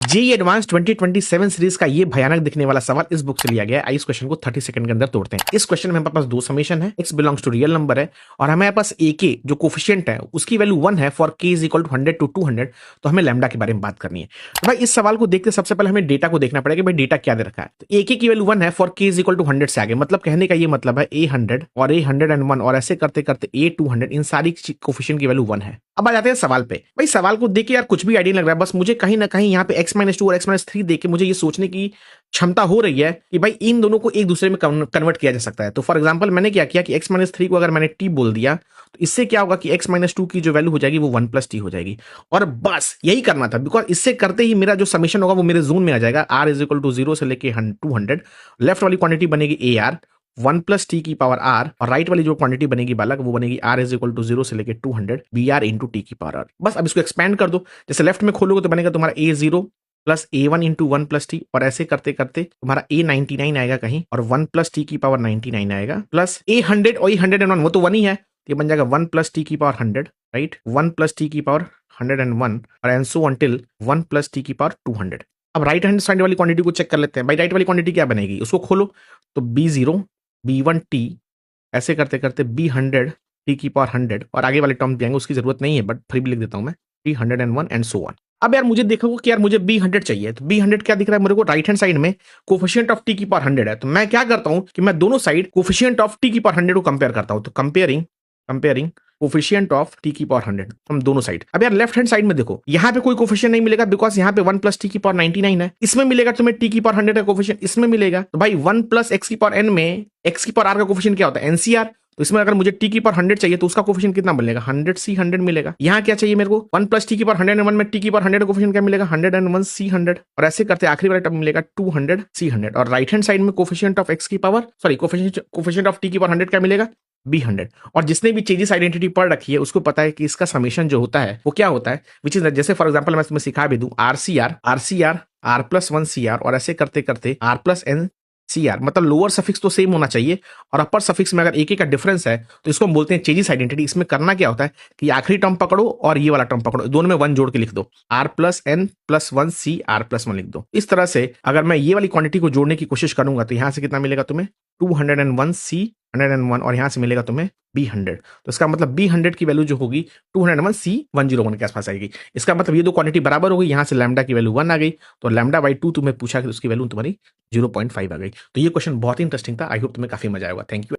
JEE advance 2027 series का ये भयानक दिखने वाला सवाल इस बुक से लिया गया है। आइए इस क्वेश्चन को 30 सेकंड के अंदर तोड़ते हैं। इस क्वेश्चन में हमारे पास दो समेशन है, x belongs to real number है और हमारे पास a के जो कोफिशिएंट है उसकी वैल्यू 1 है for k is equal to 100 to 200। तो हमें लैम्डा के बारे में बात करनी है। तो भाई इस सवाल को देखते सबसे पहले हमें डेटा को देखना पड़ेगा, भाई डेटा क्या दे रखा है। तो a के की वैल्यू 1 है for k is equal to 100 से आगे, मतलब कहने का ये मतलब है a 100 और a 101 और ऐसे करते करते a 200, इन सारी कोफिशिएंट की वैल्यू 1 है। अब आ जाते हैं सवाल पे। भाई सवाल को देख के यार कुछ भी आइडिया लग रहा है, बस मुझे कहीं ना कहीं यहाँ पे x-2 और x-3 देख के मुझे ये सोचने की क्षमता हो रही है कि भाई इन दोनों को एक दूसरे में कन्वर्ट किया जा सकता है। तो फॉर एग्जांपल मैंने क्या किया कि x-3 को अगर मैंने t बोल दिया तो इससे क्या होगा कि x-2 की जो वैल्यू हो जाएगी वो 1 प्लस टी हो जाएगी। और बस यही करना था, बिकॉज इससे करते ही मेरा जो समेशन होगा वो मेरे जोन में आ जाएगा। r इज इक्वल टू 0 से लेके 200, लेफ्ट वाली क्वांटिटी बनेगी ए आर 1 प्लस टी की पावर आर और राइट वाली जो क्वांटिटी बनेगी बालक वो बनेगी आर इज इक्वल टू 0 से लेके 200 बी आर इंटू टी की पावर आर। बस अब इसको एक्सपैंड कर दो। जैसे लेफ्ट में खोलोगे तो बनेगा तुम्हारा ए 0 प्लस ए 1 इंटू 1 प्लस टी और ऐसे करते करते तुम्हारा ए 99 आएगा कहीं और 1 प्लस टी की पावर 99 आएगा प्लस ए 100 और ए 101 वो तो 1 ही है, ये बन जाएगा 1 प्लस टी की पावर 100, राइट, 1 प्लस टी की पावर 101 और and so until 1 plus T की पावर 200। अब राइट हैंड साइड वाली क्वांटिटी को चेक कर लेते हैं। भाई राइट वाली क्वांटिटी क्या बनेगी, उसको खोलो तो b0 b1 टी ऐसे करते करते b100 टी की पावर 100 और आगे वाले टर्म भी आएंगे, उसकी जरूरत नहीं है बट फिर भी लिख देता हूं मैं b101 एंड सो ऑन। अब यार मुझे देखो कि यार मुझे b100 चाहिए, तो b100 क्या दिख रहा है मेरे को, राइट हैंड साइड में कोफिशिएंट ऑफ टी की पावर 100 है। तो मैं क्या करता हूं कि मैं दोनों साइड कोफिशिएंट ऑफ टी की पावर 100 को कंपेयर करता हूं। तो कंपेयरिंग कोफिशिएंट ऑफ टी की पावर 100 हम दोनों साइड। अब यार लेफ्ट हैंड साइड में देखो, यहां पे कोई कोफिशिएंट नहीं मिलेगा बिकॉज यहां पे 1 प्लस टी की पावर 99 है। इसमें मिलेगा तुम्हें टी की पावर 100 का कोफिशिएंट, इसमें मिलेगा। तो भाई 1 प्लस एक्स की पावर एन में एक्स की पावर आर का कोफिशिएंट क्या होता है, एनसीआर। तो इसमें अगर मुझे टी की पावर 100 चाहिए तो उसका कोफिशिएंट कितना मिलेगा, 100 सी 100 मिलेगा। यहाँ क्या चाहिए मेरे को, 1 प्लस टी की पावर 101 में टी की पावर 100 का कोफिशिएंट क्या मिलेगा, 101 सी 100 और ऐसे करते आखिरी वाला टर्म मिलेगा 200 सी 100 और राइट हैंड साइड में कोफिशिएंट ऑफ एक्स की power sorry coefficient of T की पावर 100 क्या मिलेगा, b100। और जिसने भी चेजिस आइडेंटिटी पढ़ रखी है उसको पता है कि इसका समेशन जो होता है वो क्या होता है, विच इज जैसे फॉर एग्जांपल मैं तुम्हें सिखा भी दूं r r plus 1 c r और ऐसे करते करते r plus n c r, मतलब लोअर सफिक्स तो सेम होना चाहिए और अपर सफिक्स में अगर एक का डिफरेंस है तो इसको हम बोलते हैं चेजिस आइडेंटिटी। इसमें करना क्या होता है कि आखिरी टर्म पकड़ो और ये वाला टर्म पकड़ो, दोनों में 1 जोड़ के लिख दो, r plus n plus 1 c r plus 1 लिख दो। इस तरह से अगर मैं ये वाली क्वांटिटी को जोड़ने की कोशिश करूंगा तो यहां से कितना मिलेगा तुम्हें 201 सी 101 और यहां से मिलेगा तुम्हें b100। तो इसका मतलब b100 की वैल्यू जो होगी 201 सी 101 के आसपास आएगी। इसका मतलब ये दो क्वांटिटी बराबर हो गई, यहां से लैम्डा की वैल्यू 1 आ गई तो लैम्डा बाई 2 तुम्हें पूछा कि उसकी वैल्यू तुम्हारी 0.5 आ गई। तो ये क्वेश्चन बहुत ही इंटरेस्टिंग था। आई होप तुम्हें काफी मजा आएगा। Thank you.